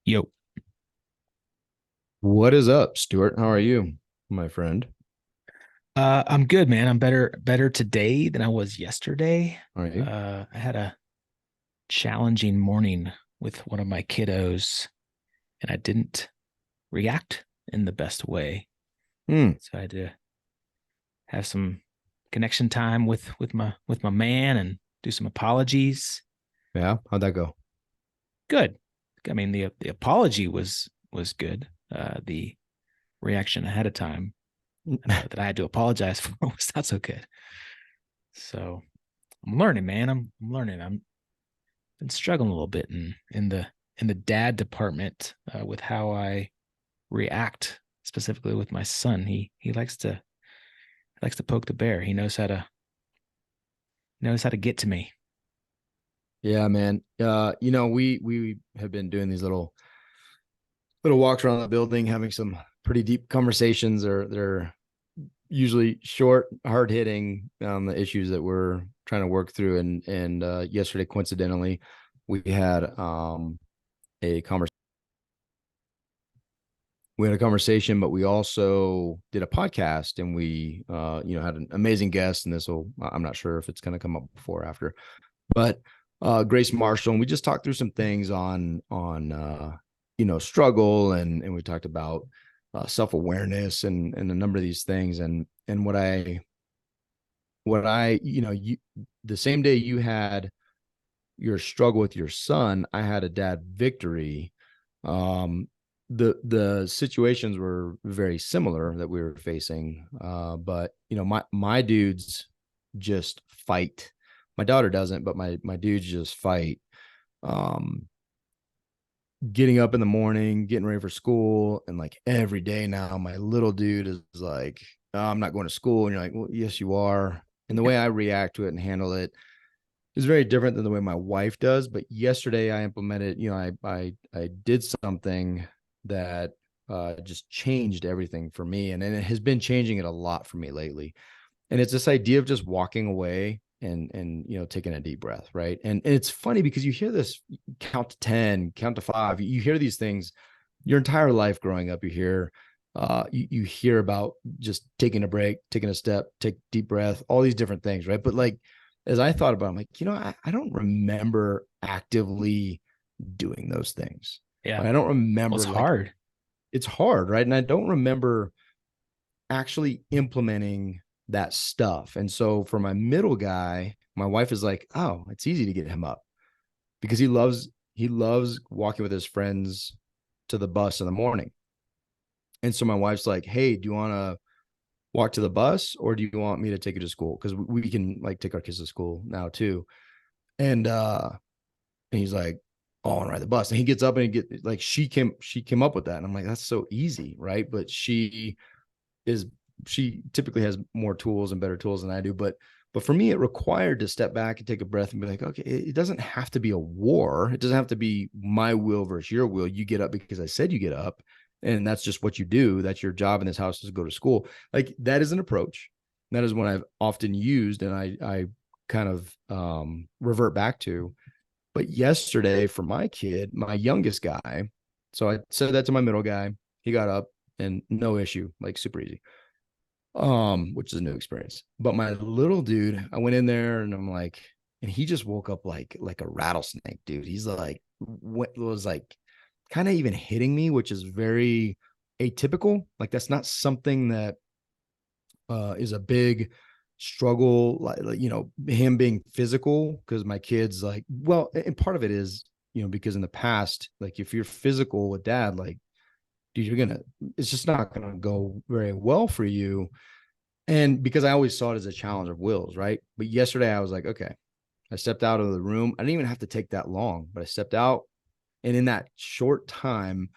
Yo, What is up, Stuart? How are you, my friend? I'm good, man. I'm better today than I was yesterday. Are you? I had a challenging morning with one of my kiddos, and I didn't react in the best way. Hmm. So I had to have some connection time with my man and do some apologies. Yeah. How'd that go? Good. I mean, the apology was good. The reaction ahead of time that I had to apologize for was not so good. So I'm learning, man. I'm learning. I'm been struggling a little bit in the dad department with how I react, specifically with my son. He likes to poke the bear. He knows how to get to me. Yeah, man. We have been doing these little walks around the building, having some pretty deep conversations. Or they're usually short, hard hitting on the issues that we're trying to work through. And yesterday, coincidentally, we had a conversation. We had a conversation, but we also did a podcast, and we had an amazing guest. And I'm not sure if it's going to come up before or after, but Grace Marshall, and we just talked through some things on struggle, and we talked about self-awareness and a number of these things. And what I you the same day you had your struggle with your son, I had a dad victory. Um the the situations were very similar that we were facing, but my dudes just fight. My daughter doesn't, but my dudes just fight. um Getting up in the morning, getting ready for school, and like every day now my little dude is like, "Oh, I'm not going to school," and you're like, "Well, yes you are." And the way I react to it and handle it is very different than the way my wife does. But yesterday I implemented, I did something that just changed everything for me, and it has been changing it a lot for me lately. And it's this idea of just walking away and taking a deep breath, right? And it's funny because you hear this count to 10, count to 5. You hear these things your entire life growing up. You hear about just taking a break, taking a step, take deep breath, all these different things, right? But like, as I thought about it, I'm like, I don't remember actively doing those things. Yeah, Right? I don't well, it's remember, like, hard. it's hard, right? And I don't remember actually implementing that stuff. And so for my middle guy, my wife is like, "Oh, it's easy to get him up because he loves walking with his friends to the bus in the morning." And so my wife's like, "Hey, do you want to walk to the bus, or do you want me to take you to school? Because we can like take our kids to school now too." And he's like, "Oh, I want to ride the bus." And he gets up and he get like she came up with that. And I'm like, "That's so easy, right?" But is she typically has more tools and better tools than I do. But for me, it required to step back and take a breath and be like, okay, it doesn't have to be a war. It doesn't have to be my will versus your will. You get up because I said you get up, and that's just what you do. That's your job in this house, is to go to school. Like, that is an approach. That is one I've often used, and I kind of revert back to. But yesterday for my kid, my youngest guy, so I said that to my middle guy. He got up and no issue, like super easy, which is a new experience. But my little dude, I went in there and I'm like, and he just woke up like a rattlesnake, dude. He's like, what was like kind of even hitting me, which is very atypical. Like, that's not something that is a big struggle, like him being physical, because my kids, like, well, and part of it is, because in the past, like, if you're physical with dad, like, dude, it's just not gonna go very well for you. And because I always saw it as a challenge of wills, right? But yesterday I was like, okay, I stepped out of the room. I didn't even have to take that long, but I stepped out. And in that short time,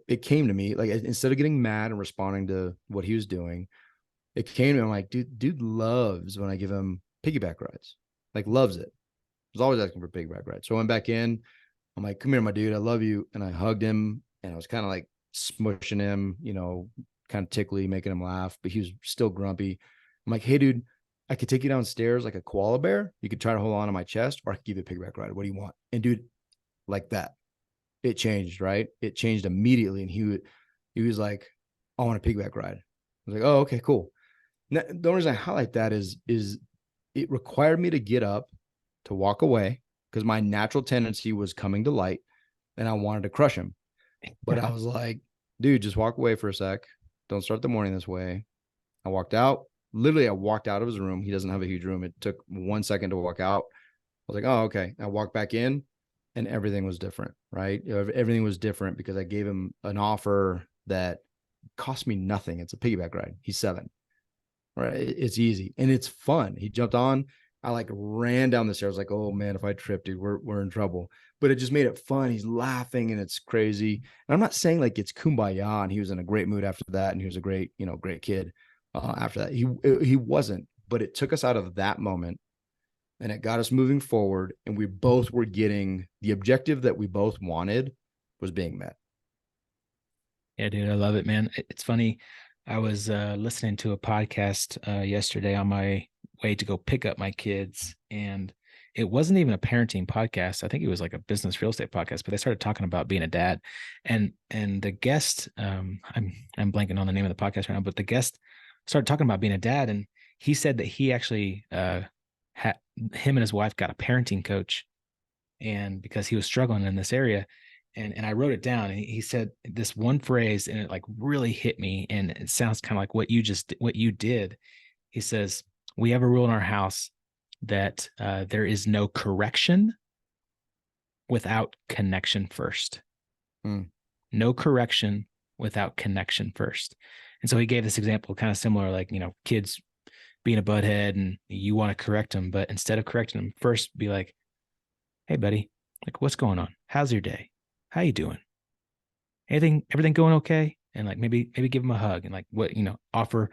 it came to me, like, instead of getting mad and responding to what he was doing, it came to me. I'm like, dude loves when I give him piggyback rides, like, loves it. Was always asking for piggyback rides. So I went back in. I'm like, "Come here, my dude. I love you." And I hugged him, and I was kind of like smushing him, kind of tickly, making him laugh, but he was still grumpy. I'm like, "Hey, dude, I could take you downstairs like a koala bear. You could try to hold on to my chest, or I could give you a piggyback ride. What do you want?" And dude, like that, it changed, right? It changed immediately. And he was like, I want a piggyback ride. I was like, oh, okay, cool. Now, the only reason I highlight that is it required me to get up, to walk away, because my natural tendency was coming to light and I wanted to crush him. But I was like, dude, just walk away for a sec. Don't start the morning this way. I walked out. Literally, I walked out of his room. He doesn't have a huge room. It took 1 second to walk out. I was like, oh, okay. I walked back in and everything was different, right? Everything was different because I gave him an offer that cost me nothing. It's a piggyback ride. He's 7. Right. It's easy and it's fun. He jumped on. I like ran down the stairs like, oh man, if I tripped, dude, we're in trouble. But it just made it fun. He's laughing and it's crazy. And I'm not saying like it's kumbaya and he was in a great mood after that. And he was a great, great kid after that. He wasn't, but it took us out of that moment and it got us moving forward. And we both were getting the objective that we both wanted was being met. Yeah, dude, I love it, man. It's funny. I was listening to a podcast yesterday on my way to go pick up my kids, and it wasn't even a parenting podcast. I think it was like a business real estate podcast, but they started talking about being a dad, and the guest, I'm blanking on the name of the podcast right now, but the guest started talking about being a dad, and he said that he actually had him and his wife got a parenting coach, and because he was struggling in this area. And I wrote it down, and he said this one phrase, and it like really hit me. And it sounds kind of like what you did. He says, we have a rule in our house that there is no correction without connection first. No correction without connection first. And so he gave this example kind of similar, like, kids being a butthead and you want to correct them, but instead of correcting them first, be like, hey buddy, like, what's going on? How's your day? How you doing? Everything going okay? And like maybe give him a hug and like what, offer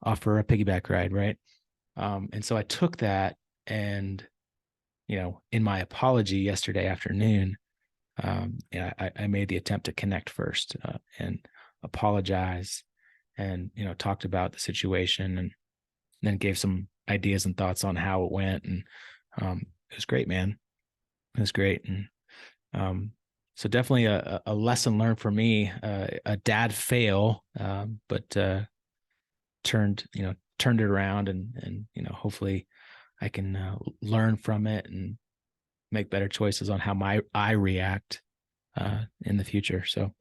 a piggyback ride, right? And so I took that and, in my apology yesterday afternoon, I made the attempt to connect first and apologize and, talked about the situation and then gave some ideas and thoughts on how it went. And it was great, man. It was great. And so definitely a lesson learned for me, a dad fail, but turned it around and hopefully I can learn from it and make better choices on how I react in the future. So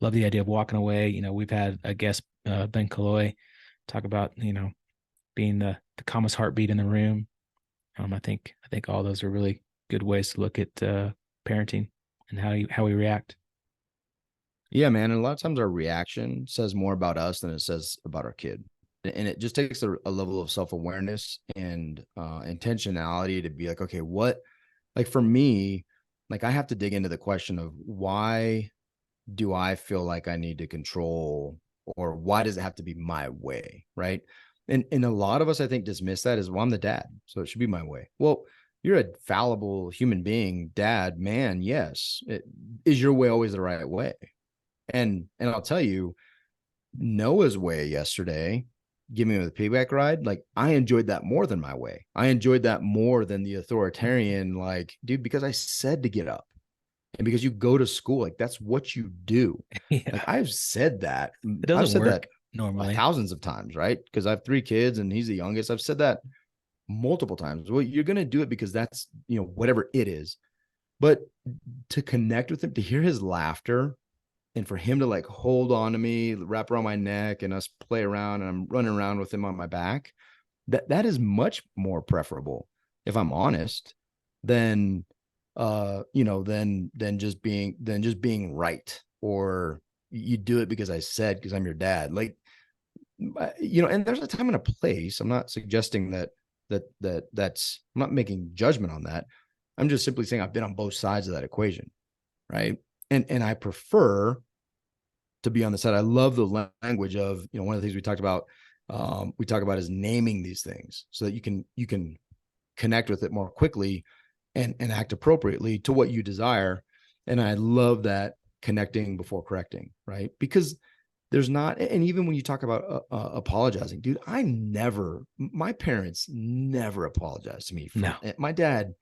love the idea of walking away. We've had a guest, Ben Kaloy, talk about, being the calmest heartbeat in the room. I think all those are really good ways to look at parenting and how we react. Yeah, man. And a lot of times our reaction says more about us than it says about our kid. And it just takes a level of self-awareness and intentionality to be like, okay, like for me, like I have to dig into the question of why do I feel like I need to control, or why does it have to be my way? Right. And a lot of us, I think, dismiss that as, well, I'm the dad, so it should be my way. Well, you're a fallible human being, dad, man. Yes. Is your way always the right way? And I'll tell you, Noah's way yesterday, giving me the piggyback ride, like I enjoyed that more than my way. I enjoyed that more than the authoritarian, like, dude, because I said to get up and because you go to school, like that's what you do. Yeah. Like I've said that. It doesn't I've said work that normally. thousands of times, right? Because I have 3 kids and he's the youngest. I've said that multiple times. Well, you're going to do it because that's, whatever it is. But to connect with him, to hear his laughter, and for him to like hold on to me, wrap around my neck, and us play around, and I'm running around with him on my back, that is much more preferable, if I'm honest, than than just being right, or you do it because I said, because I'm your dad. Like, and there's a time and a place. I'm not suggesting that's, I'm not making judgment on that. I'm just simply saying I've been on both sides of that equation, right? And I prefer to be on the side. I love the language of, one of the things we talk about is naming these things so that you can connect with it more quickly and act appropriately to what you desire. And I love that connecting before correcting, right? Because there's not, and even when you talk about apologizing, dude, my parents never apologized to me. No. My dad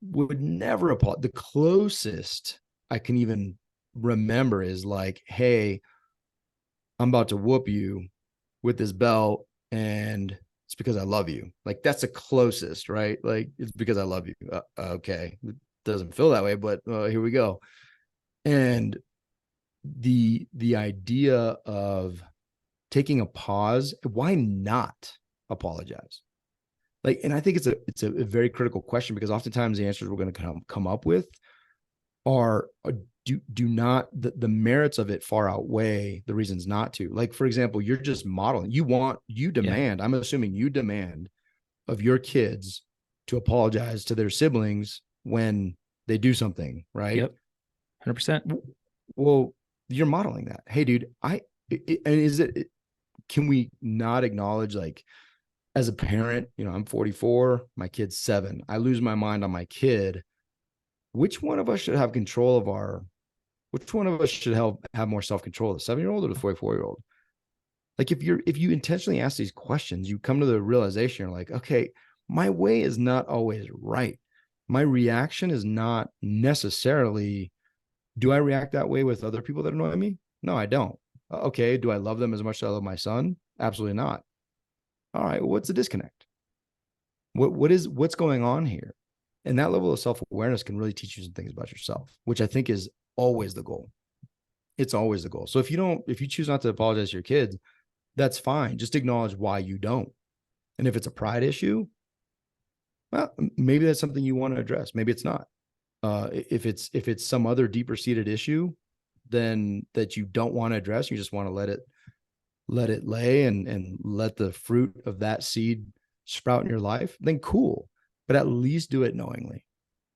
would never apologize. The closest I can even remember is like, hey, I'm about to whoop you with this belt, and it's because I love you. Like, that's the closest, right? Like, it's because I love you. Okay. It doesn't feel that way, but here we go. And the idea of taking a pause, why not apologize? Like, and I think it's a very critical question, because oftentimes the answers we're going to come up with are do not, the merits of it far outweigh the reasons not to. Like, for example, you're just modeling. You demand, I'm assuming you demand of your kids to apologize to their siblings when they do something, right? Yep. 100%. Well, you're modeling that. Hey, dude, and is it, can we not acknowledge, like, as a parent, I'm 44, my kid's 7. I lose my mind on my kid. Which one of us should have control of which one of us should have more self-control, the 7-year-old or the 44-year-old? Like, if you intentionally ask these questions, you come to the realization, you're like, okay, my way is not always right. My reaction is not necessarily, do I react that way with other people that annoy me? No, I don't. Okay. Do I love them as much as I love my son? Absolutely not. All right. Well, what's the disconnect? What's going on here? And that level of self-awareness can really teach you some things about yourself, which I think is always the goal. It's always the goal. So if you choose not to apologize to your kids, that's fine. Just acknowledge why you don't. And if it's a pride issue, well, maybe that's something you want to address. Maybe it's not. If it's some other deeper seated issue, then that you don't want to address, you just want to let it lay and let the fruit of that seed sprout in your life, then cool. But at least do it knowingly.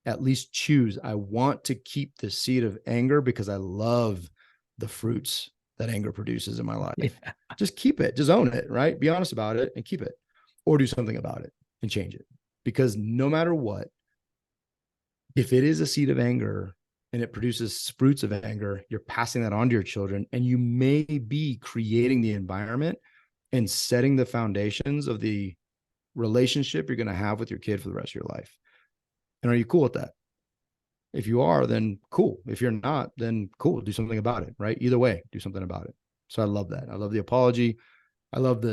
At least choose, I want to keep the seed of anger because I love the fruits that anger produces in my life. Yeah. Just keep it. Just own it, right? Be honest about it and keep it, or do something about it and change it. Because no matter what, if it is a seed of anger and it produces fruits of anger, you're passing that on to your children, and you may be creating the environment and setting the foundations of the relationship you're going to have with your kid for the rest of your life. And are you cool with that? If you are, then cool. If you're not, then cool. Do something about it, right? Either way, do something about it. So I love that. I love the apology. I love the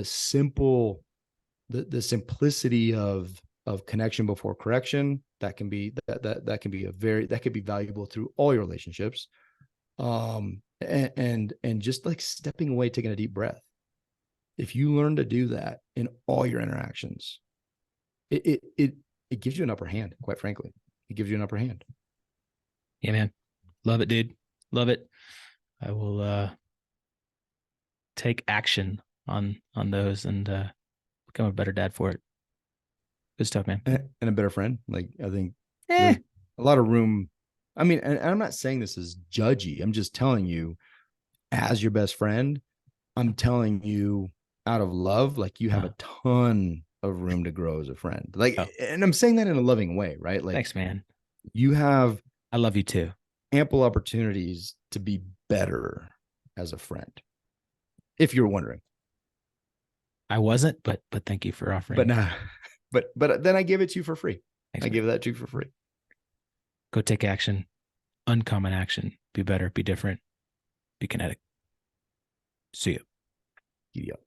the simplicity of connection before correction. That can be that can be valuable through all your relationships. And just like stepping away, taking a deep breath. If you learn to do that in all your interactions, it gives you an upper hand, quite frankly. It gives you an upper hand. Yeah, man. Love it, dude. Love it. I will take action on those and become a better dad for it. Good stuff, man. And a better friend. Like, I think there's a lot of room. I mean, and I'm not saying this is judgy. I'm just telling you, as your best friend, I'm telling you out of love, like, you have a ton of room to grow as a friend. Like, and I'm saying that in a loving way, right? Like, thanks, man. You have, I love you too, ample opportunities to be better as a friend, if you're wondering. I wasn't, but thank you for offering. But nah, but then I give it to you for free. Thanks, I man. give that to you for free. Go take action. Uncommon action. Be better. Be different. Be kinetic. See you. Giddy up.